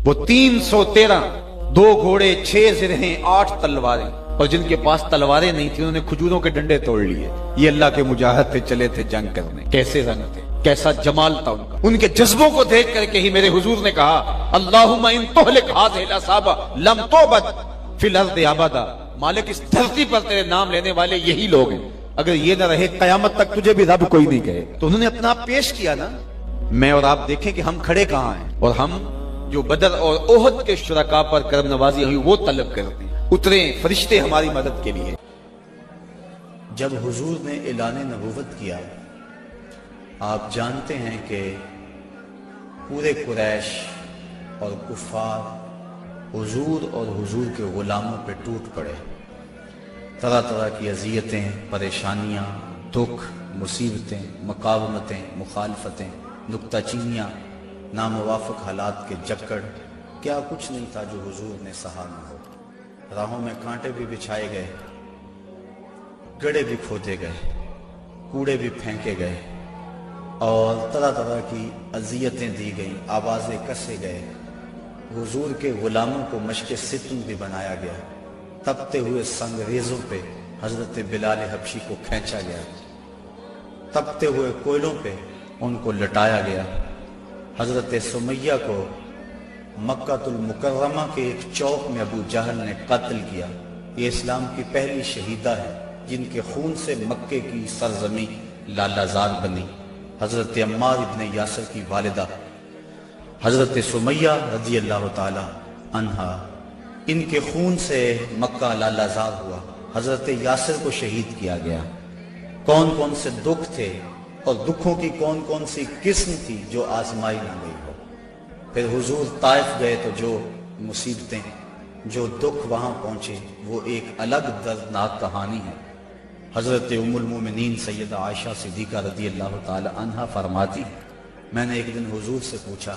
وہ 313 2 گھوڑے 6 زرہیں 8 تلواریں، اور جن کے پاس تلواریں نہیں تھی انہوں نے کھجوروں کے ڈنڈے توڑ لیے. یہ اللہ کے مجاہد تھے، چلے تھے جنگ کرنے. کیسے رنگ تھے، کیسا جمال تھا ان کا. ان کے جذبوں کو دیکھ کر کے ہی میرے حضور نے کہا اللہم ان تہلک ہذہ الاصحاب لم تعبد فی الارض ابدا. مالک اس دھرتی پر تیرے نام لینے والے یہی لوگ ہیں، اگر یہ نہ رہے قیامت تک تجھے بھی رب کوئی نہیں کہے. تو انہوں نے اپنا آپ پیش کیا نا. میں اور آپ دیکھیں کہ ہم کھڑے کہاں ہیں، اور ہم جو بدر اور احد کے شرکاء پر کرم نوازی ہوئی وہ طلب کرتے ہیں. اتریں فرشتے ہماری مدد کے لیے. جب حضور نے اعلان نبوت کیا، آپ جانتے ہیں کہ پورے قریش اور کفار حضور اور حضور کے غلاموں پہ ٹوٹ پڑے. طرح طرح کی اذیتیں، پریشانیاں، دکھ، مصیبتیں، مقاومتیں، مخالفتیں، نکتہ چینیاں، ناموافق حالات کے جکڑ، کیا کچھ نہیں تھا جو حضور نے سہا نہ ہو. راہوں میں کانٹے بھی بچھائے گئے، گڑے بھی کھودے گئے، کوڑے بھی پھینکے گئے، اور طرح طرح کی اذیتیں دی گئیں، آوازیں کسے گئے. حضور کے غلاموں کو مشق ستم بھی بنایا گیا. تپتے ہوئے سنگریزوں پہ حضرت بلال حبشی کو کھینچا گیا، تپتے ہوئے کوئلوں پہ ان کو لٹایا گیا. حضرت سمیہ کو مکہ المکرمہ کے ایک چوک میں ابو جہل نے قتل کیا. یہ اسلام کی پہلی شہیدہ ہے جن کے خون سے مکے کی سرزمین لالہ زار بنی. حضرت عمار ابن یاسر کی والدہ حضرت سمیہ رضی اللہ تعالی عنہا، ان کے خون سے مکہ لالہ زار ہوا. حضرت یاسر کو شہید کیا گیا. کون کون سے دکھ تھے اور دکھوں کی کون کون سی قسم تھی جو آزمائی نہ گئی ہو. پھر حضور طائف گئے تو جو مصیبتیں، جو دکھ وہاں پہنچے وہ ایک الگ دردناک کہانی ہے. حضرت ام المومنین سیدہ عائشہ صدیقہ رضی اللہ تعالی عنہا فرماتی، میں نے ایک دن حضور سے پوچھا،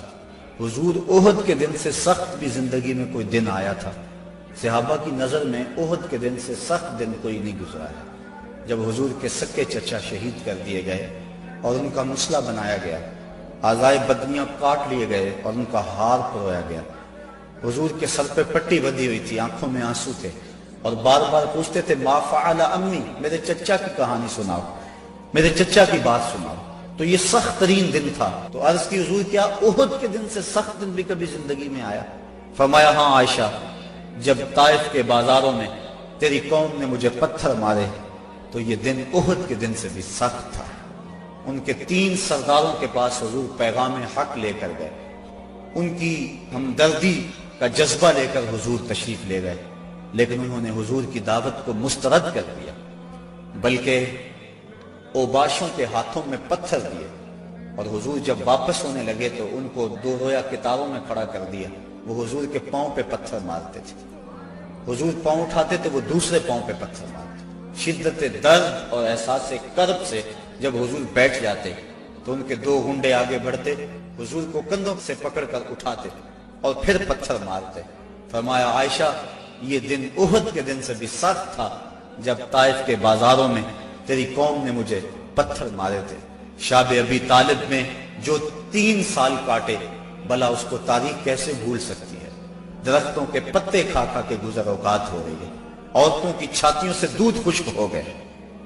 حضور احد کے دن سے سخت بھی زندگی میں کوئی دن آیا تھا؟ صحابہ کی نظر میں احد کے دن سے سخت دن کوئی نہیں گزرا ہے. جب حضور کے سکے چچا شہید کر دیے گئے اور ان کا مسلح بنایا گیا، اعضائے بدنیاں کاٹ لیے گئے اور ان کا ہار پرویا گیا. حضور کے سر پہ پٹی بندھی ہوئی تھی، آنکھوں میں آنسو تھے، اور بار بار پوچھتے تھے ما فعل امی، میرے چچا کی کہانی سناؤ، میرے چچا کی بات سناؤ. تو یہ سخت ترین دن تھا. تو عرض کی حضور کیا احد کے دن سے سخت دن بھی کبھی زندگی میں آیا؟ فرمایا ہاں عائشہ، جب طائف کے بازاروں میں تیری قوم نے مجھے پتھر مارے تو یہ دن احد کے دن سے بھی سخت تھا. ان کے 3 سرداروں کے پاس حضور پیغام حق لے کر گئے، ان کی ہمدردی کا جذبہ لے کر حضور تشریف لے گئے، لیکن انہوں نے حضور کی دعوت کو مسترد کر دیا، بلکہ اوباشوں کے ہاتھوں میں پتھر دیے. اور حضور جب واپس ہونے لگے تو ان کو 2 رویا کتاروں میں کھڑا کر دیا. وہ حضور کے پاؤں پہ پتھر مارتے تھے، حضور پاؤں اٹھاتے تھے، وہ دوسرے پاؤں پہ پتھر مارتے. شدت درد اور احساس کرب سے جب حضور بیٹھ جاتے تو ان کے 2 گنڈے آگے بڑھتے، حضور کو کندھوں سے پکڑ کر اٹھاتے اور پھر پتھر مارتے. فرمایا عائشہ، یہ دن احد کے دن سے بھی سخت تھا جب طائف کے بازاروں میں تیری قوم نے مجھے پتھر مارے تھے. شاب ابی طالب میں جو 3 سال کاٹے، بلا اس کو تاریخ کیسے بھول سکتی ہے؟ درختوں کے پتے کھا کھا کے گزر اوقات ہو رہی ہے، عورتوں کی چھاتیوں سے دودھ خشک ہو گئے.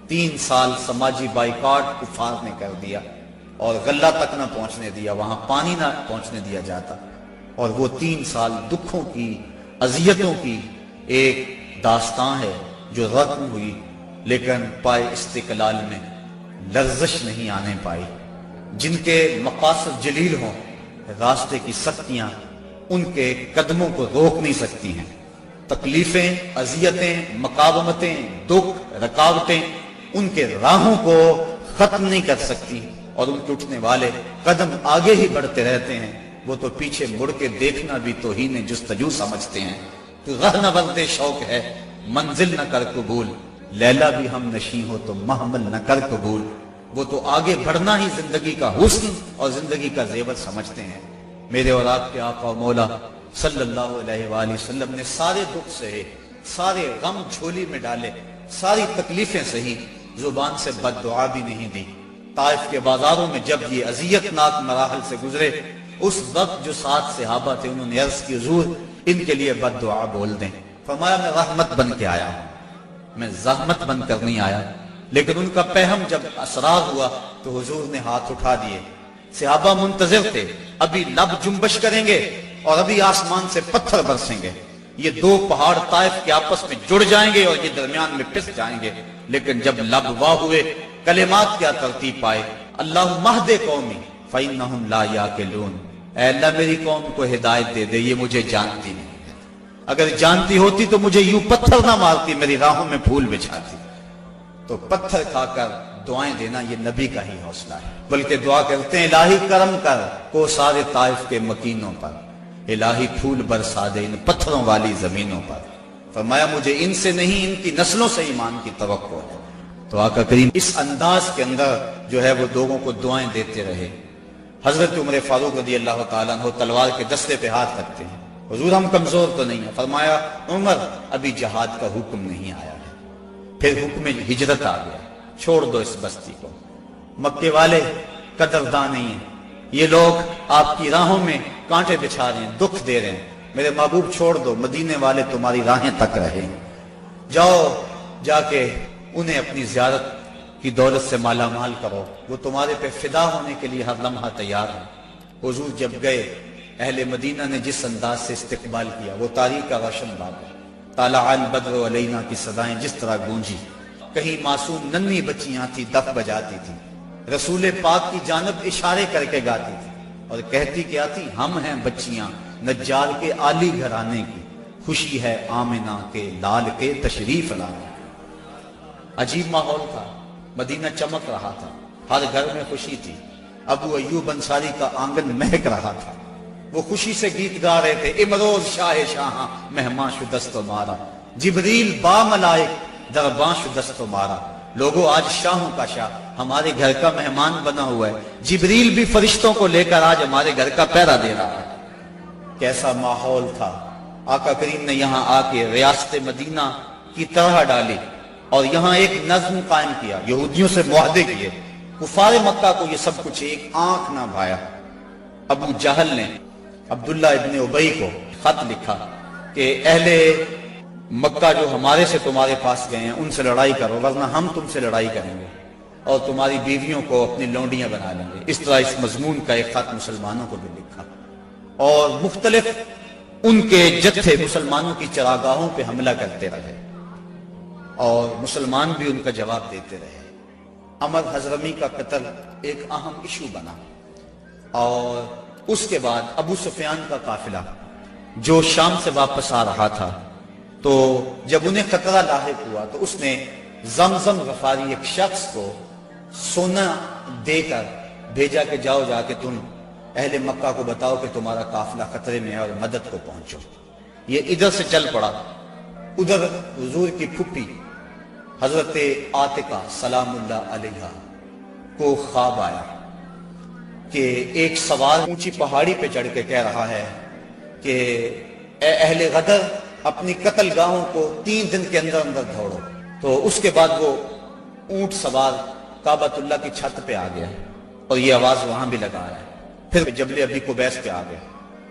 3 سال سماجی بائیکاٹ کفار نے کر دیا اور غلہ تک نہ پہنچنے دیا، وہاں پانی نہ پہنچنے دیا جاتا. اور وہ 3 سال دکھوں کی، اذیتوں کی ایک داستان ہے جو رقم ہوئی، لیکن پائے استقلال میں لرزش نہیں آنے پائی. جن کے مقاصد جلیل ہوں، راستے کی سختیاں ان کے قدموں کو روک نہیں سکتی ہیں. تکلیفیں، اذیتیں، مقاومتیں، دکھ، رکاوٹیں ان کے راہوں کو ختم نہیں کر سکتی، اور ان کے اٹھنے والے قدم آگے ہی بڑھتے رہتے ہیں. وہ تو پیچھے مڑ کے دیکھنا بھی توہین جستجو سمجھتے ہیں. تو راہ نورد شوق ہے منزل نہ کر قبول، لیلا بھی ہم نشیں ہو تو محمل نہ کر قبول. وہ تو آگے بڑھنا ہی زندگی کا حسن اور زندگی کا زیور سمجھتے ہیں. میرے اور آپ کے آقا و مولا صلی اللہ علیہ وآلہ وسلم نے سارے دکھ سہے، سارے غم جھولی میں ڈالے، ساری تکلیفیں سہی، زبان سے بد دعا بھی نہیں دی. طائف کے بازاروں میں جب یہ اذیت ناک مراحل سے گزرے اس وقت جو 7 صحابہ تھے انہوں نے عرض کی حضور ان کے لیے بد دعا بول دیں. فرمایا میں رحمت بن کے آیا ہوں, میں زحمت بن کر نہیں آیا. لیکن ان کا پہم جب اسرار ہوا تو حضور نے ہاتھ اٹھا دیے. صحابہ منتظر تھے, ابھی لب جنبش کریں گے اور ابھی آسمان سے پتھر برسیں گے, یہ 2 پہاڑ طائف کے آپس میں جڑ جائیں گے اور یہ درمیان میں پس جائیں گے. لیکن جب لب واہ ہوئے, کلمات کیا ترتیب پائے, اللہم اہد قومی فإنہم لا یعقلون. اے اللہ میری قوم کو ہدایت دے دے, یہ مجھے جانتی نہیں ہے. اگر جانتی ہوتی تو مجھے یوں پتھر نہ مارتی, میری راہوں میں پھول بچھاتی. تو پتھر کھا کر دعائیں دینا یہ نبی کا ہی حوصلہ ہے. بلکہ دعا کرتے ہیں الہی کرم کر کو سارے طائف کے مکینوں پر, الہی پھول برسا دے ان پتھروں والی زمینوں پر. فرمایا مجھے ان سے نہیں ان کی نسلوں سے ایمان کی توقع ہے. تو آقا کریم اس انداز کے اندر جو ہے وہ لوگوں کو دعائیں دیتے رہے. حضرت عمر فاروق رضی اللہ تعالیٰ عنہ تلوار کے دستے پہ ہاتھ رکھتے ہیں, حضور ہم کمزور تو نہیں ہیں. فرمایا عمر ابھی جہاد کا حکم نہیں آیا ہے. پھر حکم ہجرت آ گیا, چھوڑ دو اس بستی کو. مکے والے قدردان نہیں ہیں, یہ لوگ آپ کی راہوں میں کانٹے بچھا رہے ہیں, دکھ دے رہے ہیں. میرے محبوب چھوڑ دو, مدینے والے تمہاری راہیں تک رہیں. جاؤ جا کے انہیں اپنی زیارت کی دولت سے مالا مال کرو, وہ تمہارے پہ فدا ہونے کے لیے ہر لمحہ تیار ہیں. حضور جب گئے, اہل مدینہ نے جس انداز سے استقبال کیا وہ تاریخ کا روشن باب ہے. طلع البدر علینا کی صدائیں جس طرح گونجی, کہیں معصوم ننھی بچیاں تھی دف بجاتی تھی, رسول پاک کی جانب اشارے کر کے گاتی تھی اور کہتی کیا تھی, ہم ہیں بچیاں نجار کے عالی گھرانے کی, خوشی ہے آمنہ کے لال کے تشریف لانے. عجیب ماحول تھا, مدینہ چمک رہا تھا, ہر گھر میں خوشی تھی. ابو ایوب انصاری کا آنگن مہک رہا تھا, وہ خوشی سے گیت گا رہے تھے. امروز شاہ شاہاں مہمان شدست مارا, جبریل با ملائک درباں شدست مارا. لوگوں آج شاہوں کا شاہ ہمارے گھر کا مہمان بنا ہوا ہے, جبریل بھی فرشتوں کو لے کر آج ہمارے گھر کا پہرا دے رہا ہے. کیسا ماحول تھا. آقا کریم نے یہاں آ کے ریاست مدینہ کی طرح ڈالی اور یہاں ایک نظم قائم کیا, یہودیوں سے معاہدے کیے. کفار مکہ کو یہ سب کچھ ایک آنکھ نہ بھایا. ابو جہل نے عبداللہ ابن ابی کو خط لکھا کہ اہل مکہ جو ہمارے سے تمہارے پاس گئے ہیں ان سے لڑائی کرو, ورنہ ہم تم سے لڑائی کریں گے اور تمہاری بیویوں کو اپنی لونڈیاں بنا لیں گے. اس طرح اس مضمون کا ایک خط مسلمانوں کو بھی لکھا اور مختلف ان کے جتھے مسلمانوں کی چراگاہوں پہ حملہ کرتے رہے اور مسلمان بھی ان کا جواب دیتے رہے. عمر حضرمی کا قتل ایک اہم ایشو بنا اور اس کے بعد ابو سفیان کا قافلہ جو شام سے واپس آ رہا تھا, تو جب انہیں خطرہ لاحق ہوا تو اس نے زمزم غفاری ایک شخص کو سونا دے کر بھیجا کہ جاؤ جا کے تم اہل مکہ کو بتاؤ کہ تمہارا قافلہ خطرے میں ہے اور مدد کو پہنچو. یہ ادھر سے چل پڑا. ادھر حضور کی پھپھی حضرت عاتقہ سلام اللہ علیہا کو خواب آیا کہ ایک سوار اونچی پہاڑی پہ چڑھ کے کہہ رہا ہے کہ اے اہل غدر اپنی قتل گاہوں کو 3 دن کے اندر اندر دوڑو. تو اس کے بعد وہ اونٹ سوار کعبۃ اللہ کی چھت پہ آ گیا اور یہ آواز وہاں بھی لگا ہے. پھر جبل ابی قبیس پہ آ گیا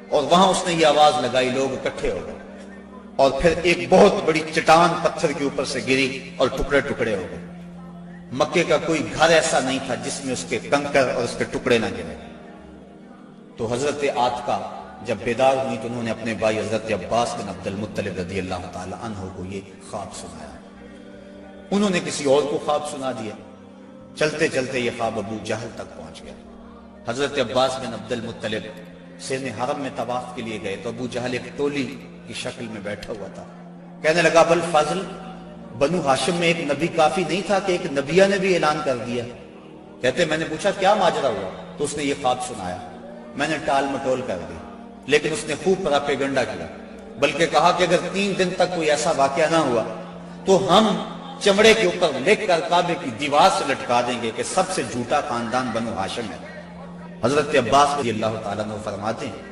اور وہاں اس نے یہ آواز لگائی, لوگ اکٹھے ہو گئے اور پھر ایک بہت بڑی چٹان پتھر کے اوپر سے گری اور ٹکڑے ٹکڑے ہو گئے. مکے کا کوئی گھر ایسا نہیں تھا جس میں اس کے کنکر اور اس کے ٹکڑے نہ گرے. تو حضرت عاتقہ جب بیدار ہوئی تو انہوں نے اپنے بھائی حضرت عباس بن عبد المطلب رضی اللہ تعالی عنہ کو یہ خواب سنایا. انہوں نے کسی اور کو خواب سنا دیا. چلتے چلتے یہ خواب ابو جہل تک پہنچ گیا. حضرت عباس بن عبد المطلب سین حرم میں طواف کے لیے گئے تو ابو جہل ایک ٹولی کی شکل میں بیٹھا ہوا تھا. کہنے لگا بل فضل, بنو ہاشم میں ایک نبی کافی نہیں تھا کہ ایک نبیہ نے بھی اعلان کر دیا. کہتے میں نے پوچھا کیا ماجرا ہوا, تو اس نے یہ خواب سنایا. میں نے ٹال مٹول کر دی, لیکن اس نے خوب پراپیگنڈا کیا, بلکہ کہا کہ اگر 3 دن تک کوئی ایسا واقعہ نہ ہوا تو ہم چمڑے کے اوپر لکھ کر کعبے کی دیوار سے لٹکا دیں گے کہ سب سے جھوٹا خاندان بنو ہاشم ہے. حضرت عباس رضی اللہ تعالیٰ عنہ فرماتے ہیں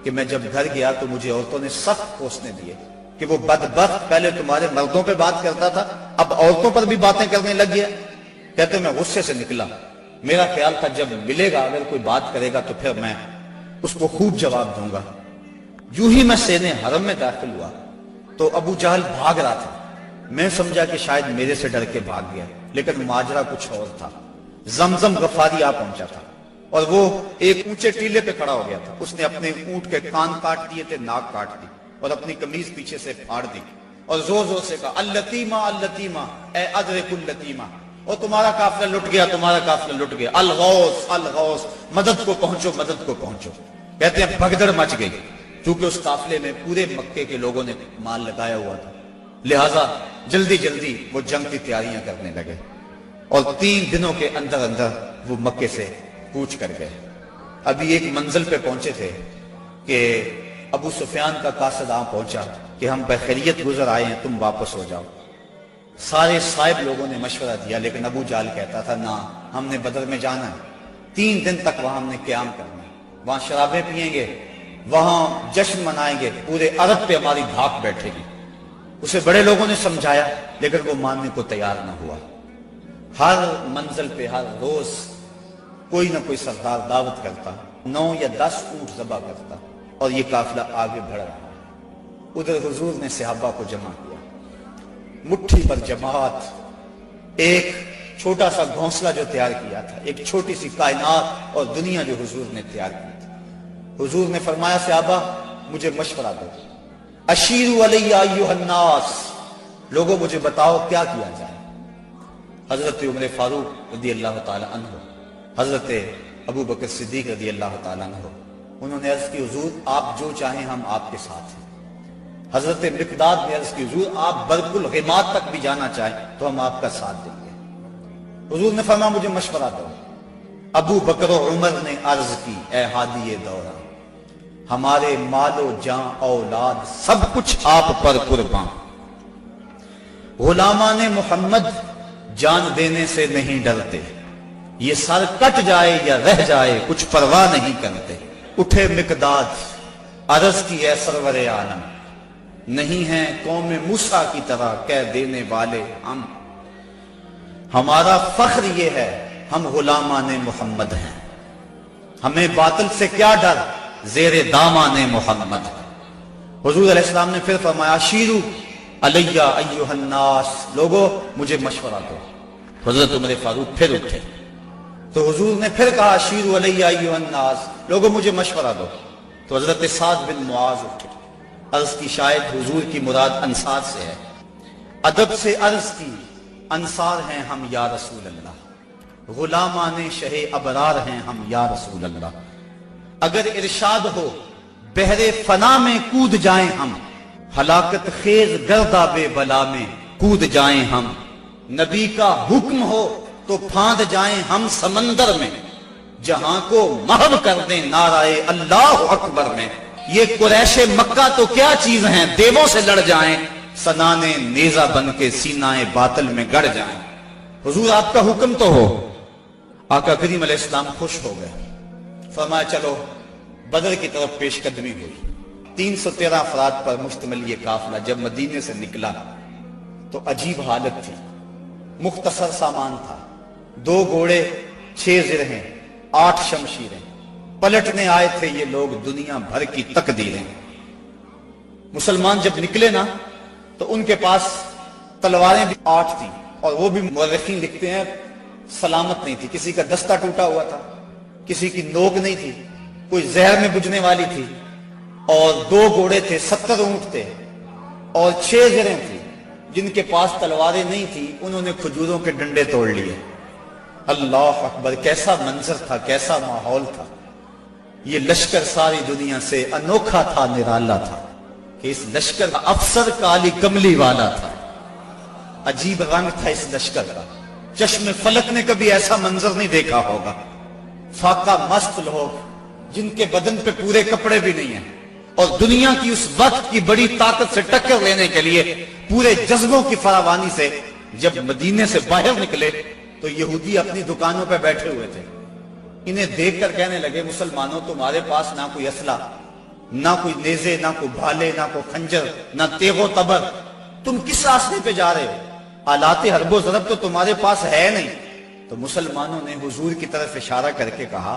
کہ میں جب گھر گیا تو مجھے عورتوں نے سخت کوسنے دیے کہ وہ بدبخت پہلے تمہارے مردوں پہ بات کرتا تھا, اب عورتوں پر بھی باتیں کرنے لگ گیا. کہتے میں غصے سے نکلا. میرا خیال تھا جب ملے گا اگر کوئی بات کرے گا تو پھر میں اس کو خوب جواب دوں گا۔ یوں ہی میں سینے حرم میں داخل ہوا تو ابو جہل بھاگ رہا تھا۔ میں سمجھا کہ شاید میرے سے ڈر کے بھاگ گیا، لیکن ماجرا کچھ اور تھا۔ زمزم غفاری آ پہنچا تھا اور وہ ایک اونچے ٹیلے پہ کھڑا ہو گیا تھا۔ اس نے اپنے اونٹ کے کان کاٹ دیے تھے، ناک کاٹ دی اور اپنی قمیض پیچھے سے پھاڑ دی اور زور زور سے کہا اللتیمہ اللتیمہ، اے ادرک اللتیمہ، اور تمہارا قافلہ لٹ گیا، تمہارا قافلہ لٹ گیا، الغوث الغوث، مدد کو پہنچو، مدد کو پہنچو۔ کہتے ہیں بھگدڑ مچ گئی، کیونکہ اس قافلے میں پورے مکے کے لوگوں نے مال لگایا ہوا تھا، لہٰذا جلدی جلدی وہ جنگ کی تیاریاں کرنے لگے اور 3 دنوں کے اندر اندر وہ مکے سے کوچ کر گئے۔ ابھی ایک منزل پہ پہنچے تھے کہ ابو سفیان کا قاصد آ پہنچا کہ ہم بخیریت گزر آئے ہیں، تم واپس ہو جاؤ۔ سارے صاحب لوگوں نے مشورہ دیا، لیکن ابو جہل کہتا تھا نہ، ہم نے بدر میں جانا ہے، 3 دن تک وہاں ہم نے قیام کرنا ہے، وہاں شرابیں پیئیں گے، وہاں جشن منائیں گے، پورے عرب پہ ہماری دھاک بیٹھے گی۔ اسے بڑے لوگوں نے سمجھایا لیکن وہ ماننے کو تیار نہ ہوا۔ ہر منزل پہ ہر روز کوئی نہ کوئی سردار دعوت کرتا، 9 یا 10 اونٹ ذبح کرتا اور یہ قافلہ آگے بڑھ رہا۔ ادھر حضور نے صحابہ کو جمع کیا، مٹھی پر جماعت، ایک چھوٹا سا گھونسلہ جو تیار کیا تھا، ایک چھوٹی سی کائنات اور دنیا جو حضور نے تیار کی تھی۔ حضور نے فرمایا صحابہ مجھے مشورہ دو، اشیروا علی ایھا الناس، لوگوں مجھے بتاؤ کیا کیا جائے۔ حضرت عمر فاروق رضی اللہ تعالی عنہ، حضرت ابو بکر صدیق رضی اللہ تعالی عنہ، انہوں نے عرض کی حضور آپ جو چاہیں ہم آپ کے ساتھ ہیں۔ حضرت مقداد نے عرض کی حضور آپ برق الغماد تک بھی جانا چاہیں تو ہم آپ کا ساتھ دیں گے۔ حضور نے فرمایا مجھے مشورہ دو۔ ابو بکر و عمر نے عرض کی اے ہادی دورہ، ہمارے مال و جاں اولاد سب کچھ آپ پر قربان، غلامان محمد جان دینے سے نہیں ڈرتے، یہ سر کٹ جائے یا رہ جائے کچھ پرواہ نہیں کرتے۔ اٹھے مقداد، عرض کی اے سرور عالم، نہیں ہیں قوم موسیٰ کی طرح کہہ دینے والے ہم، ہمارا فخر یہ ہے ہم غلامان محمد ہیں، ہمیں باطل سے کیا ڈر، زیر دامان محمد۔ حضور علیہ السلام نے پھر فرمایا شیرو علیہ ایھا الناس، لوگوں مجھے مشورہ دو۔ حضرت عمر فاروق پھر اٹھے تو حضور نے پھر کہا شیرو علیہ ایھا الناس، لوگوں مجھے مشورہ دو۔ تو حضرت سعد بن معاذ اٹھے، عرض کی شاید حضور کی مراد انصار سے ہے، ادب سے عرض کی انصار ہیں ہم یا رسول اللہ، غلامان شہ ابرار ہیں ہم یا رسول اللہ، اگر ارشاد ہو بحر فنا میں کود جائیں ہم، ہلاکت خیز گرداب بلا میں کود جائیں ہم، نبی کا حکم ہو تو پھاند جائیں ہم سمندر میں، جہاں کو محو کر دیں نعرہ اللہ اکبر میں، یہ قریش مکہ تو کیا چیز ہیں، دیووں سے لڑ جائیں، سنانے نیزہ بن کے سینہ باطل میں گڑ جائیں۔ حضور آپ کا حکم تو ہو۔ آقا کریم علیہ السلام خوش ہو گئے، فرمایا چلو بدر کی طرف پیش قدمی ہوئی۔ 313 افراد پر مشتمل یہ قافلہ جب مدینے سے نکلا تو عجیب حالت تھی، مختصر سامان تھا، 2 گھوڑے، 6 زرہیں، 8 شمشیریں، پلٹنے آئے تھے یہ لوگ دنیا بھر کی تقدیریں۔ مسلمان جب نکلے نا تو ان کے پاس تلواریں بھی 8 تھیں، اور وہ بھی مورخین لکھتے ہیں سلامت نہیں تھی، کسی کا دستہ ٹوٹا ہوا تھا، کسی کی نوک نہیں تھی، کوئی زہر میں بجھنے والی تھی، اور 2 گھوڑے تھے، 70 اونٹ تھے، اور 6 زریں تھیں۔ جن کے پاس تلواریں نہیں تھی انہوں نے کھجوروں کے ڈنڈے توڑ لیے۔ اللہ اکبر، کیسا منظر تھا، کیسا ماحول تھا۔ یہ لشکر ساری دنیا سے انوکھا تھا، نرالا تھا کہ اس لشکر کا افسر کالی کملی والا تھا، عجیب رنگ تھا اس لشکر کا، چشم فلک نے کبھی ایسا منظر نہیں دیکھا ہوگا۔ فاقہ مست لوگ جن کے بدن پہ پورے کپڑے بھی نہیں ہیں، اور دنیا کی اس وقت کی بڑی طاقت سے ٹکر لینے کے لیے پورے جذبوں کی فراوانی سے جب مدینے سے باہر نکلے تو یہودی اپنی دکانوں پہ بیٹھے ہوئے تھے۔ انہیں دیکھ کر کہنے لگے مسلمانوں تمہارے پاس نہ کوئی اسلحہ، نہ کوئی نیزے، نہ کوئی بھالے، نہ کوئی خنجر، نہ تیغ و تبر، تم کس راستے پہ جا رہے ہو؟ آلات حرب و ضرب تو تمہارے پاس ہے نہیں۔ تو مسلمانوں نے حضور کی طرف اشارہ کر کے کہا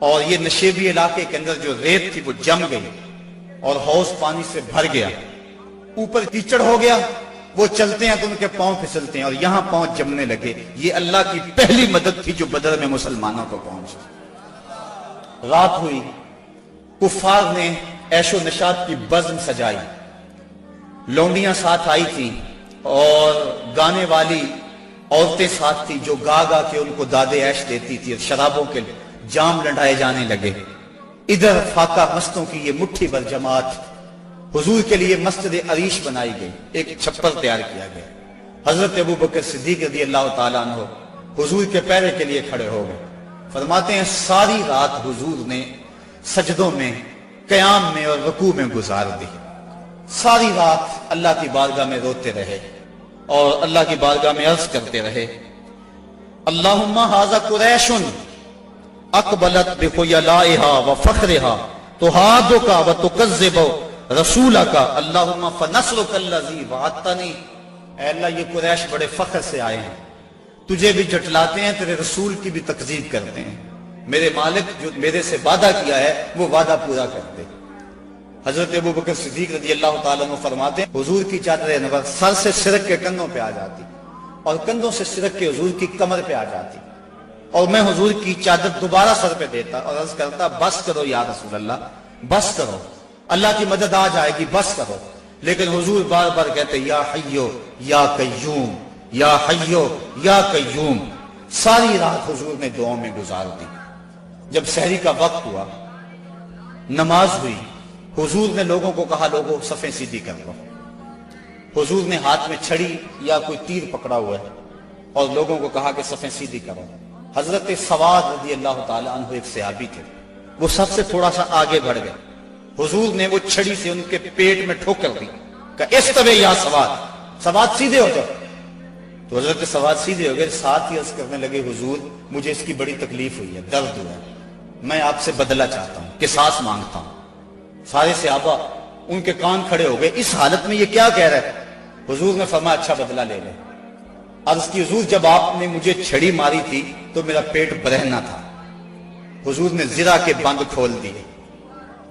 اور یہ نشیبی علاقے کے اندر جو ریت تھی وہ جم گئی اور حوض پانی سے بھر گیا، اوپر کیچڑ ہو گیا، وہ چلتے ہیں تو ان کے پاؤں پھسلتے ہیں اور یہاں پاؤں جمنے لگے۔ یہ اللہ کی پہلی مدد تھی جو بدر میں مسلمانوں کو پہنچی۔ رات ہوئی، کفار نے عیش و نشاط کی بزم سجائی، لونڈیاں ساتھ آئی تھیں اور گانے والی عورتیں ساتھ تھی جو گا گا کے ان کو دادے عیش دیتی تھی، شرابوں کے جام لڑائے جانے لگے۔ ادھر فاقہ مستوں کی یہ مٹھی بھر جماعت، حضور کے لیے مسجد عریش بنائی گئی، ایک چھپر تیار کیا گیا۔ حضرت ابوبکر صدیق رضی اللہ تعالیٰ عنہ حضور کے پیرے کے لیے کھڑے ہو گئے۔ فرماتے ہیں ساری رات حضور نے سجدوں میں، قیام میں اور رکوع میں گزار دی۔ ساری رات اللہ کی بارگاہ میں روتے رہے اور اللہ کی بارگاہ میں عرض کرتے رہے، اللہم ھذا قریش اقبلت بخیلائھا وفخرھا تحادک وتکذب رسولک اللہم فنصرک الذی وعدتنی۔ اے اللہ، یہ قریش بڑے فخر سے آئے ہیں، تجھے بھی جھٹلاتے ہیں، تیرے رسول کی بھی تکذیب کرتے ہیں، میرے مالک جو میرے سے وعدہ کیا ہے وہ وعدہ پورا کرتے۔ حضرت ابوبکر صدیق رضی اللہ تعالیٰ عنہ فرماتے ہیں حضور کی چادر انور سر سے سرک کے کندھوں پہ آ جاتی اور کندھوں سے سرک کے حضور کی کمر پہ آ جاتی، اور میں حضور کی چادر دوبارہ سر پہ دیتا اور عرض کرتا بس کرو یا رسول اللہ، بس کرو، اللہ کی مدد آ جائے گی، بس کرو۔ لیکن حضور بار بار کہتے یا حیو یا قیوم، یا حیو یا قیوم۔ ساری رات حضور نے دعاؤں میں گزار دی۔ جب سحری کا وقت ہوا، نماز ہوئی، حضور نے لوگوں کو کہا لوگوں صفیں سیدھی کر لو۔ حضور نے ہاتھ میں چھڑی یا کوئی تیر پکڑا ہوا ہے اور لوگوں کو کہا کہ صفیں سیدھی کرو۔ حضرت سواد رضی اللہ تعالیٰ عنہ ایک صحابی تھے، وہ سب سے تھوڑا سا آگے بڑھ گئے۔ حضور نے وہ چھڑی سے ان کے پیٹ میں ٹھوکر دی کہ استوی یا سواد، سواد سیدھے ہو جاؤ۔ تو حضرت سواد سیدھے ہو گئے، ساتھ ہی عرض کرنے لگے حضور مجھے اس کی بڑی تکلیف ہوئی ہے، درد ہوا ہے، میں آپ سے بدلہ چاہتا ہوں، قصاص مانگتا ہوں۔ سارے صحابہ ان کے کان کھڑے ہو گئے، اس حالت میں یہ کیا کہہ رہا ہے؟ حضور نے فرمایا اچھا بدلہ لے لے۔ عرض کی حضور جب آپ نے مجھے چھڑی ماری تھی تو میرا پیٹ برہنہ تھا، حضور نے زرہ کے بند کھول دیے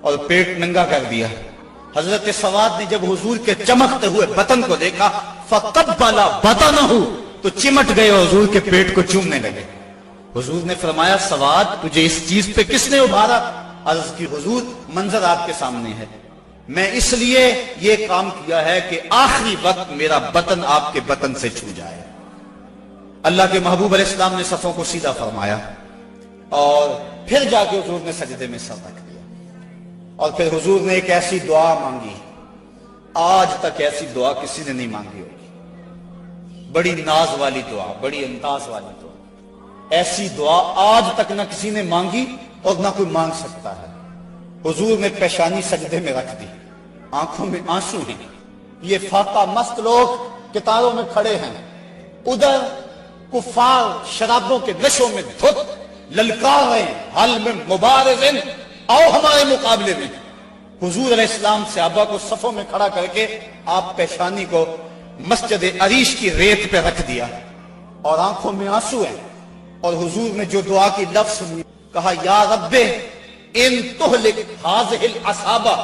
اور پیٹ ننگا کر دیا۔ حضرت سواد نے جب حضور کے چمکتے ہوئے بطن کو دیکھا فقبل بطنہ، تو چمٹ گئے اور حضور کے پیٹ کو چومنے لگے۔ حضور نے فرمایا سواد تجھے اس چیز پہ کس نے ابھارا؟ عرض کی حضور منظر آپ کے سامنے ہے، میں اس لیے یہ کام کیا ہے کہ آخری وقت میرا بطن آپ کے بطن سے چھو جائے۔ اللہ کے محبوب علیہ السلام نے صفوں کو سیدھا فرمایا اور پھر جا کے حضور نے سجدے میں سر رکھ دیا اور پھر حضور نے ایک ایسی دعا مانگی، آج تک ایسی دعا کسی نے نہیں مانگی ہوگی، بڑی ناز والی دعا، بڑی انداز والی دعا، ایسی دعا آج تک نہ کسی نے مانگی اور نہ کوئی مانگ سکتا ہے۔ حضور نے پیشانی سجدے میں رکھ دی، آنکھوں میں آنسو ہیں، یہ فاقہ مست لوگ کتاروں میں کھڑے ہیں، ادھر کفار شرابوں کے نشوں میں دھت للکار رہے ہیں، حل میں مبارزن، آؤ ہمارے مقابلے میں۔ حضور علیہ السلام صحابہ کو صفوں میں کھڑا کر کے آپ پیشانی کو مسجد عریش کی ریت پہ رکھ دیا اور آنکھوں میں آنسو ہیں، اور حضور نے جو دعا کی لفظ سنی، کہا یا رب ان تہلک ہذہ العصابہ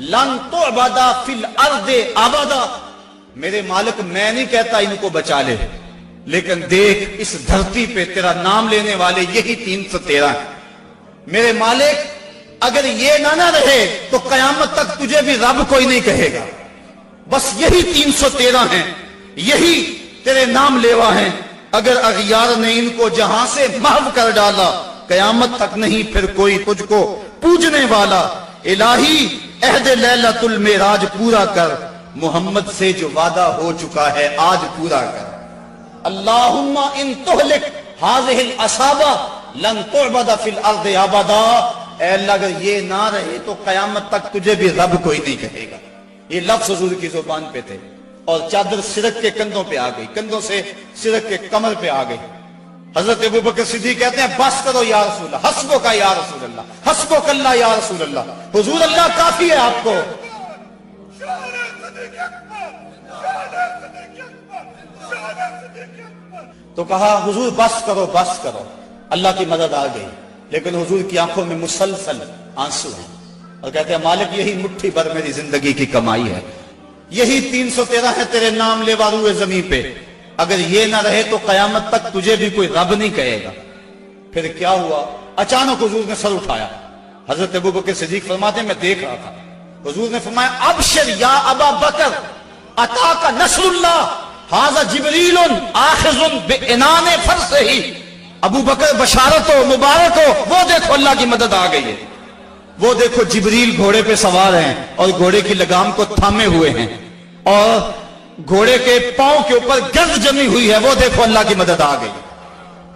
لن تعبد فی الارض ابدا۔ میرے مالک میں نہیں کہتا ان کو بچا لے، لیکن دیکھ اس دھرتی پہ تیرا نام لینے والے یہی 313 ہیں۔ میرے مالک اگر یہ نہ رہے تو قیامت تک تجھے بھی رب کوئی نہیں کہے گا، بس یہی 313 ہیں، یہی تیرے نام لیوا ہیں۔ اگر اغیار نے ان کو جہاں سے محو کر ڈالا، قیامت تک نہیں پھر کوئی تجھ کو پوجنے والا۔ الہی عہد لیلۃ المعراج پورا کر، محمد سے جو وعدہ ہو چکا ہے آج پورا کر۔ اللہم ان تہلک ہذہ العصابہ لن تعبد فی الارض ابدا۔ اے اللہ اگر یہ نہ رہے تو قیامت تک تجھے بھی رب کوئی نہیں کہے گا۔ یہ لفظ حضور کی زبان پہ تھے اور چادر سرک کے کندھوں پہ آ گئی، کندھوں سے سرک کے کمر پہ آ گئی۔ حضرت ابوبکر صدیق کہتے ہیں بس کرو یا رسول اللہ، حسبک یا رسول اللہ، حسبک اللہ یا رسول اللہ، حضور اللہ کافی ہے آپ کو۔ تو کہا حضور بس کرو بس کرو، اللہ کی مدد آ گئی، لیکن حضور کی آنکھوں میں مسلسل آنسو ہیں اور کہتے ہیں مالک یہی مٹھی بھر میری زندگی کی کمائی ہے، یہی 313 ہے تیرے نام لیوا روئے زمین پہ، اگر یہ نہ رہے تو قیامت تک تجھے بھی کوئی رب نہیں کہے گا۔ پھر کیا ہوا؟ اچانک حضور نے سر اٹھایا۔ حضرت ابوبکر صدیق فرماتے ہیں میں دیکھ رہا تھا، حضور نے فرمایا ابشر یا ابا بکر اتاک نصر اللہ ھذا جبریل آخذ بعنان فرسہ، ابو بکر بشارت ہو، مبارک ہو، وہ دیکھو اللہ کی مدد آ گئی ہے، وہ دیکھو جبریل گھوڑے پہ سوار ہیں اور گھوڑے کی لگام کو تھامے ہوئے ہیں اور گھوڑے کے پاؤں کے اوپر گرد جمی ہوئی ہے، وہ دیکھو اللہ کی مدد آ گئی۔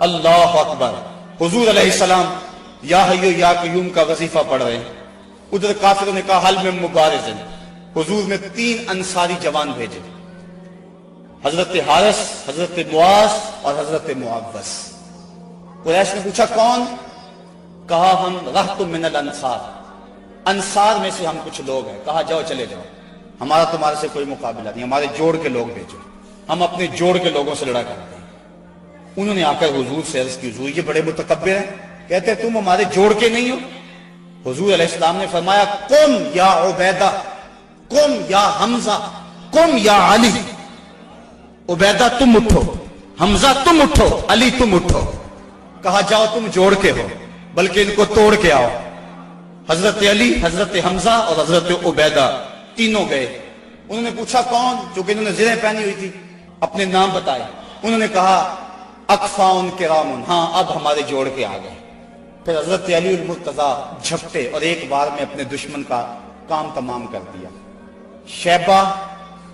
اللہ اکبر۔ حضور علیہ السلام یا حیو یا قیوم کا وظیفہ پڑھ رہے ہیں، ادھر کافروں نے کہا حل میں مبارز ہیں۔ حضور نے 3 انصاری جوان بھیجے، حضرت حارث، حضرت معاذ اور حضرت معوذ۔ قریش نے پوچھا کون؟ کہا ہم رہط من الانصار، انصار میں سے ہم کچھ لوگ ہیں۔ کہا جاؤ چلے جاؤ، ہمارا تمہارے سے کوئی مقابلہ نہیں، ہمارے جوڑ کے لوگ بھیجو، ہم اپنے جوڑ کے لوگوں سے لڑا کرتے ہیں۔ انہوں نے آ کر حضور سے عرض کی حضور یہ بڑے متکبر ہیں، کہتے ہیں تم ہمارے جوڑ کے نہیں ہو۔ حضور علیہ السلام نے فرمایا قم یا عبیدہ، قم یا حمزہ، قم یا علی۔ عبیدہ تم اٹھو، حمزہ تم اٹھو، علی تم اٹھو۔ کہا جاؤ تم جوڑ کے ہو بلکہ ان کو توڑ کے آؤ۔ حضرت علی، حضرت حمزہ اور حضرت عبیدہ تینوں گئے۔ انہوں نے پوچھا کون؟ چونکہ انہوں نے زرہیں پہنی ہوئی تھی، اپنے نام بتائے۔ انہوں نے کہا اکفاؤن کرامن، ہاں اب ہمارے جوڑ کے آ گئے۔ پھر حضرت علی المرتضیٰ جھپٹے اور ایک بار میں اپنے دشمن کا کام تمام کر دیا۔ شیبہ،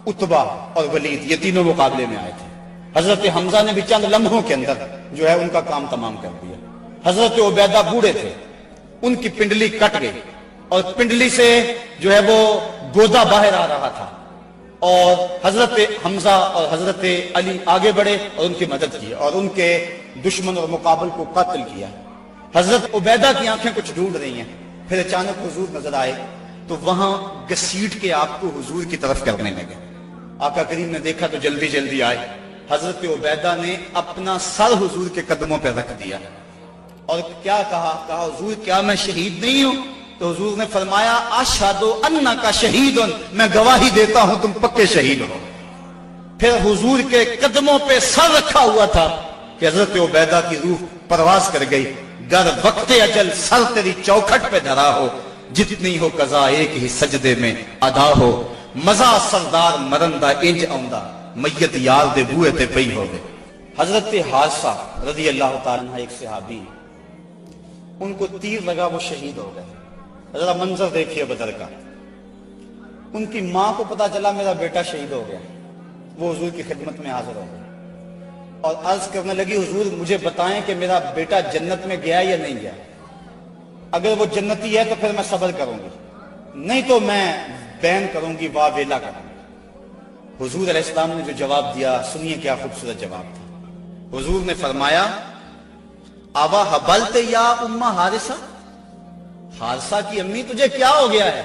عتبہ اور ولید یہ تینوں مقابلے میں آئے تھے۔ حضرت حمزہ نے بھی چند لمحوں کے اندر جو ہے ان کا کام تمام کر دیا۔ حضرت عبیدہ بوڑھے تھے، ان کی پنڈلی کٹ گئی اور پنڈلی سے جو ہے وہ گودا باہر آ رہا تھا، اور حضرت حمزہ اور حضرت علی آگے بڑھے اور ان کی مدد کی اور ان کے دشمن اور مقابل کو قتل کیا۔ حضرت عبیدہ کی آنکھیں کچھ ڈھونڈ رہی ہیں، پھر اچانک حضور نظر آئے تو وہاں گھسیٹ کے آپ کو حضور کی طرف کرنے لگے۔ آقا کریم نے دیکھا تو جلدی جلدی آئے۔ حضرت عبیدہ نے اپنا سر حضور کے قدموں پہ رکھ دیا اور کیا کہا؟ کہا حضور کیا میں شہید نہیں ہوں؟ تو حضور نے فرمایا اشہد انک شہید، میں گواہی دیتا ہوں تم پکے شہید ہو۔ پھر حضور کے قدموں پہ سر رکھا ہوا تھا کہ حضرت عبیدہ کی روح پرواز کر گئی۔ گر وقت اجل سر تیری چوکھٹ پہ دھرا ہو، جتنی ہو قضا ایک ہی سجدے میں ادا ہو، مزہ سردار مرندہ انج آؤندہ، میت یار دے بوئے تے پئی ہوئے۔ حضرت حارثہ رضی اللہ تعالیٰ عنہ ایک صحابی، ان کو تیر لگا، وہ شہید ہو گئے۔ ذرا منظر دیکھیے بدر کا۔ ان کی ماں کو پتا چلا میرا بیٹا شہید ہو گیا، وہ حضور کی خدمت میں حاضر ہو گئے اور عرض کرنے لگی حضور مجھے بتائیں کہ میرا بیٹا جنت میں گیا یا نہیں گیا، اگر وہ جنتی ہے تو پھر میں صبر کروں گی، نہیں تو میں بین کروں گی، واہ ویلا کروں گی۔ حضور علیہ السلام نے جو جواب دیا سنیے کیا خوبصورت جواب تھا۔ حضور نے فرمایا آبا حبلت یا امہ حارثہ، حارثہ کی امی تجھے کیا ہو گیا ہے؟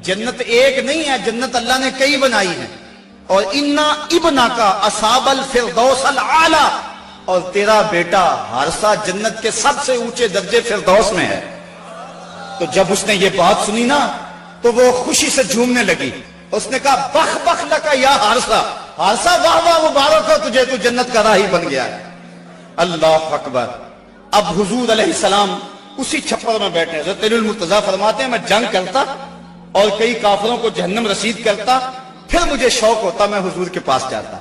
جنت ایک نہیں ہے، جنت اللہ نے کئی بنائی ہیں، اور انا ابنا کا اصحاب الفردوس الاعلی، اور تیرا بیٹا حارثہ جنت کے سب سے اونچے درجے فردوس میں ہے۔ تو جب اس نے یہ بات سنی نا تو وہ خوشی سے جھومنے لگی، اس نے کہا بخ بخ لکا یا حارثہ، حارثہ واہ واہ مبارک ہو تجھے، تو جنت کا راہی بن گیا ہے۔ اللہ اکبر۔ اب حضور علیہ السلام اسی چھپر میں بیٹھے۔ حضرت علی المرتضیٰ فرماتے ہیں میں جنگ کرتا اور کئی کافروں کو جہنم رسید کرتا، پھر مجھے شوق ہوتا میں حضور کے پاس جاتا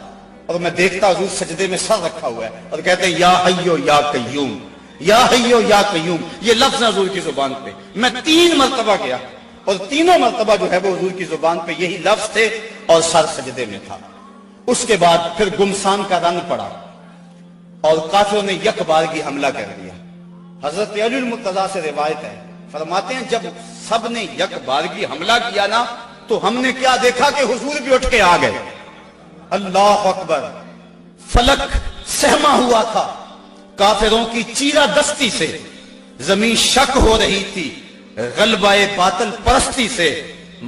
اور میں دیکھتا حضور سجدے میں سر رکھا ہوا ہے اور کہتے ہیں یا حیو یا قیوم، یا حیو یا قیوم، یہ لفظ حضور کی زبان پہ۔ میں 3 مرتبہ گیا اور تینوں مرتبہ جو ہے وہ حضور کی زبان پہ یہی لفظ تھے اور سر سجدے میں تھا۔ اس کے بعد پھر گمسان کا رنگ پڑا اور کافروں نے یک بارگی حملہ کر دیا۔ حضرت علی المرتضیٰ سے روایت ہے، فرماتے ہیں جب سب نے یک بارگی حملہ کیا نا تو ہم نے کیا دیکھا کہ حضور بھی اٹھ کے آ گئے۔ اللہ اکبر۔ فلک سہما ہوا تھا کافروں کی چیرہ دستی سے، زمین شک ہو رہی تھی غلبہ باطل پرستی سے،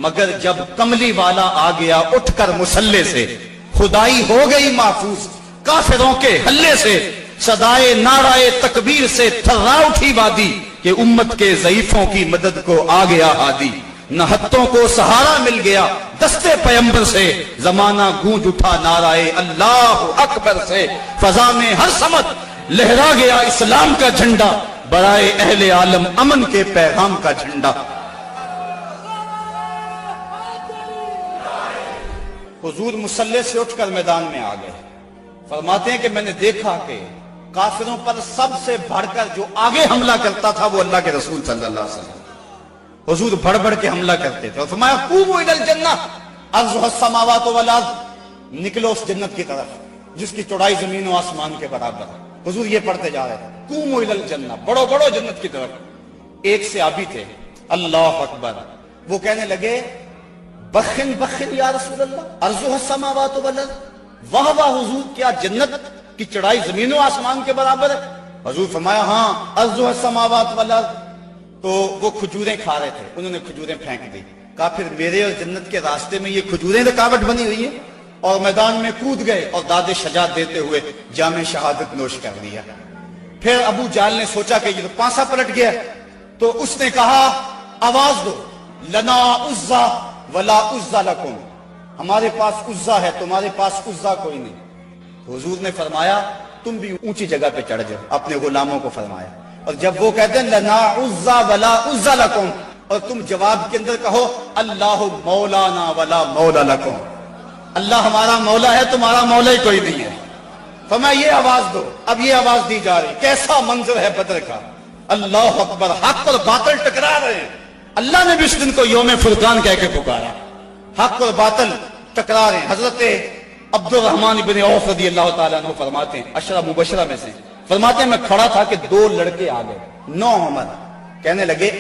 مگر جب کملی والا آ گیا اٹھ کر مسلح سے، خدائی ہو گئی محفوظ کافروں کے حلے سے، صدائے نعرہ تکبیر سے تھرا اٹھی وادی، کہ امت کے ضعیفوں کی مدد کو آ گیا ہادی، نہ ہتھوں کو سہارا مل گیا دستے پیمبر سے، زمانہ گونج اٹھا نعرہ اللہ اکبر سے، فضا میں ہر سمت لہرا گیا اسلام کا جھنڈا، برائے اہل عالم امن کے پیغام کا جھنڈا۔ حضور مصلی سے اٹھ کر میدان میں آ گئے، فرماتے ہیں کہ میں نے دیکھا کہ کافروں پر سب سے بڑھ کر جو آگے حملہ کرتا تھا وہ اللہ کے رسول صلی اللہ علیہ وسلم۔ حضور بڑھ بڑھ کے حملہ کرتے تھے اور فرمایا قوموا الی الجنہ عرضها السماوات والارض، نکلو اس جنت کی طرف جس کی چوڑائی زمین و آسمان کے برابر ہے۔ حضور یہ پڑھتے جا رہے تھے قوموا الی الجنہ، بڑھو بڑھو جنت کی طرف۔ ایک صحابی تھے اللہ اکبر، وہ کہنے لگے بخن بخن یا رسول اللہ عرضها السماوات والارض، واہ واہ حضور کیا جنت کی چڑھائی زمین و آسمان کے برابر ہے؟ حضور فرمایا ہاں عرضها السماوات والارض۔ تو وہ کھجوریں کھا رہے تھے، انہوں نے کھجوریں پھینک دی، کہا پھر میرے اور جنت کے راستے میں یہ کھجوریں رکاوٹ بنی ہوئی ہیں، اور میدان میں کود گئے اور داد شجاعت دیتے ہوئے جام شہادت نوش کر لیا۔ پھر ابو جہل نے سوچا کہ یہ تو پانسا پلٹ گیا، تو اس نے کہا آواز دو لنا عزا ولا عزا لکم، ہمارے پاس عزا ہے تمہارے پاس عزا کوئی نہیں۔ حضور نے فرمایا تم بھی اونچی جگہ پہ چڑھ جاؤ، اپنے غلاموں کو فرمایا، اور جب وہ کہتے ہیں لنا عزا ولا عزا لکم، اور تم جواب کے اندر کہو اللہ مولانا ولا مولا لکم، اللہ ہمارا مولا ہے تمہارا مولا ہی کوئی نہیں ہے۔ فرمایا یہ آواز دو، اب یہ آواز دی جا رہی، کیسا منظر ہے بدر کا، اللہ اکبر، حق اور باطل ٹکرا رہے ہیں۔ اللہ نے بھی اس دن کو یوم فرقان کہہ کے پکارا، حق اور باطل ٹکرا رہے ہیں۔ حضرت عبد الرحمن بن عوف رضی اللہ تعالیٰ عنہ فرماتے ہیں، عشرہ مبشرہ میں سے، فرماتے ہیں میں کھڑا تھا کہ دو لڑکے آ گئے، نو عمر، کہنے لگے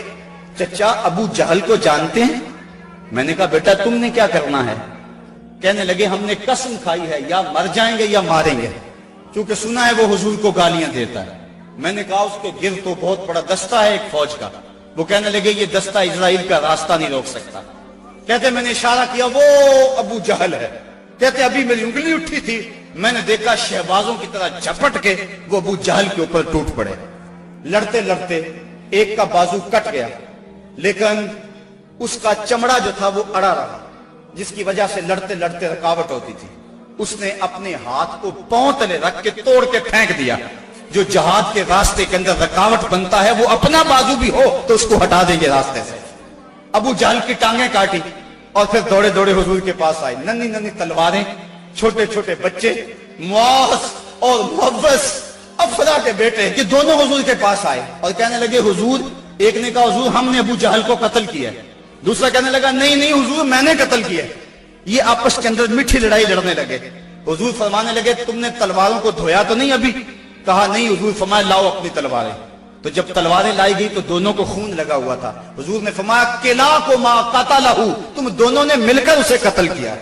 چچا ابو جہل کو جانتے ہیں؟ میں نے کہا بیٹا تم نے کیا کرنا ہے؟ کہنے لگے ہم نے قسم کھائی ہے یا مر جائیں گے یا ماریں گے، کیونکہ سنا ہے وہ حضور کو گالیاں دیتا ہے۔ میں نے کہا اس کے گرد تو بہت بڑا دستہ ہے ایک فوج کا۔ وہ کہنے لگے یہ دستہ اسرائیل کا راستہ نہیں روک سکتا۔ کہتے میں نے اشارہ کیا وہ ابو جہل ہے۔ کہتے ابھی میری انگلی اٹھی تھی، میں نے دیکھا شہبازوں کی طرح جھپٹ کے وہ ابو جہل کے اوپر ٹوٹ پڑے۔ لڑتے لڑتے ایک کا بازو کٹ گیا، لیکن اس کا چمڑا جو تھا وہ اڑا رہا، جس کی وجہ سے لڑتے لڑتے رکاوٹ ہوتی تھی۔ اس نے اپنے ہاتھ کو پاؤں تلے رکھ کے توڑ کے پھینک دیا۔ جو جہاد کے راستے کے اندر رکاوٹ بنتا ہے وہ اپنا بازو بھی ہو تو اس کو ہٹا دیں گے راستے سے۔ ابو جہل کی ٹانگیں کاٹی اور پھر دوڑے دوڑے حضور کے پاس آئے، ننھی ننھی تلواریں، چھوٹے چھوٹے بچے، معاذ اور محوذ افرا کے بیٹے، یہ دونوں حضور کے پاس آئے اور کہنے لگے حضور، ایک نے کہا حضور ہم نے ابو جہل کو قتل کیا، دوسرا کہنے لگا نہیں نہیں حضور میں نے قتل کیا۔ یہ آپس کے اندر میٹھی لڑائی لڑنے لگے۔ حضور فرمانے لگے تم نے تلواروں کو دھویا تو نہیں ابھی؟ کہا نہیں حضور۔ فرمایا لاؤ اپنی تلواریں۔ تو جب تلواریں لائی گئی تو دونوں کو خون لگا ہوا تھا۔ حضور نے فرمایا کلاکما قتلہ، تم دونوں نے مل کر اسے قتل کیا۔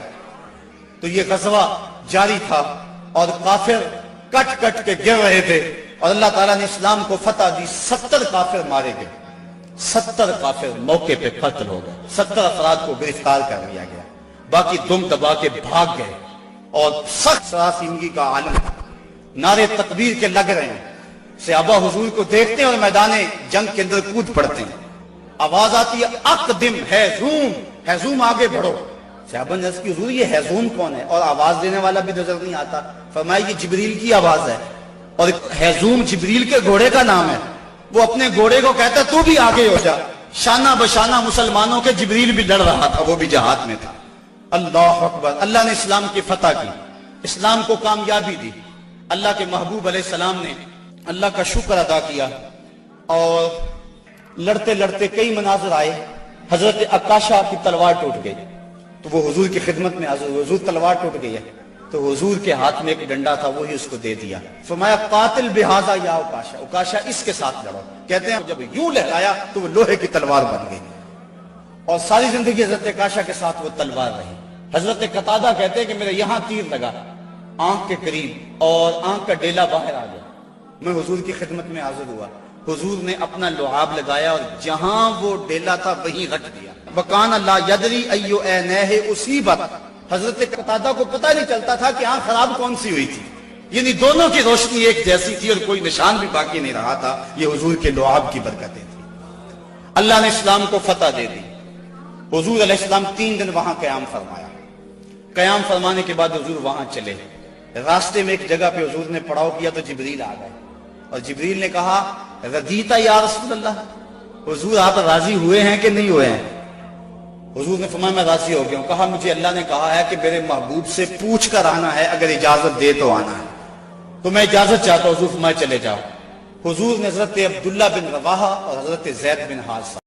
تو یہ غزوہ جاری تھا اور کافر کٹ کٹ کے گر رہے تھے اور اللہ تعالیٰ نے اسلام کو فتح دی۔ 70 کافر مارے گئے، 70 کافر موقع پہ قتل ہو گئے، 70 افراد کو گرفتار کر لیا گیا، باقی دم دبا کے بھاگ گئے۔ اور سخت سراسیمگی کا عالم، نعرے تکبیر کے لگ رہے ہیں، صحابہ حضور کو دیکھتے ہیں اور میدان جنگ کے اندر کود پڑتے ہیں۔ آواز آتی ہے اقدم ہیزوم، ہیزوم آگے بڑھو۔ صحابہ نے عرض کی حضور یہ ہیزوم کون ہے؟ اور آواز دینے والا بھی نظر نہیں آتا۔ فرمایا یہ جبریل کی آواز ہے، اور ہیزوم جبریل کے گھوڑے کا نام ہے۔ وہ اپنے گھوڑے کو کہتا تو بھی آگے ہو جا۔ شانہ بشانہ مسلمانوں کے جبریل بھی لڑ رہا تھا، وہ بھی جہاد میں تھا۔ اللہ اکبر۔ اللہ نے اسلام کی فتح کی، اسلام کو کامیابی دی۔ اللہ کے محبوب علیہ السلام نے اللہ کا شکر ادا کیا اور لڑتے لڑتے کئی مناظر آئے۔ حضرت عکاشہ کی تلوار ٹوٹ گئی تو وہ حضور کی خدمت میں حاضر ہوئے، حضور تلوار ٹوٹ گئی ہے تو حضور کے ہاتھ میں ایک ڈنڈا تھا، وہی اس کو دے دیا۔ فرمایا قاتل بہذا یا عکاشہ، عکاشہ اس کے ساتھ لڑو۔ کہتے ہیں جب یوں لہرایا تو وہ لوہے کی تلوار بن گئی اور ساری زندگی حضرت عکاشہ کے ساتھ وہ تلوار رہی۔ حضرت قتادہ کہتے ہیں کہ میرے یہاں تیر لگا آنکھ کے قریب اور آنکھ کا ڈیلا باہر آ گیا۔ میں حضور کی خدمت میں حاضر ہوا، حضور نے اپنا لعاب لگایا اور جہاں وہ ڈیلا تھا وہیں رکھ دیا۔ وَقَانَ لَا يَدْرِي أَيُّ عَيْنَيْهِ أُصِيبَتْ، حضرت قتادہ کو پتہ نہیں چلتا تھا کہ آنکھ خراب کون سی ہوئی تھی، یعنی دونوں کی روشنی ایک جیسی تھی اور کوئی نشان بھی باقی نہیں رہا تھا۔ یہ حضور کے لعاب کی برکتیں تھیں۔ اللہ نے اسلام کو فتح دے دی. حضور علیہ السلام 3 دن وہاں قیام فرمایا. قیام فرمانے کے بعد حضور وہاں چلے. راستے میں ایک جگہ پہ حضور نے پڑاؤ کیا تو جبریل آ گئے اور جبریل نے کہا رضیتا یا رسول اللہ, حضور آپ راضی ہوئے ہیں کہ نہیں ہوئے ہیں؟ حضور نے فرمایا میں راضی ہو گیا ہوں. کہا مجھے اللہ نے کہا ہے کہ میرے محبوب سے پوچھ کر آنا ہے, اگر اجازت دے تو آنا ہے. تو میں اجازت چاہتا ہوں. حضور فرمایا چلے جاؤ. حضور نے حضرت عبداللہ بن رواحہ اور حضرت زید بن حارثہ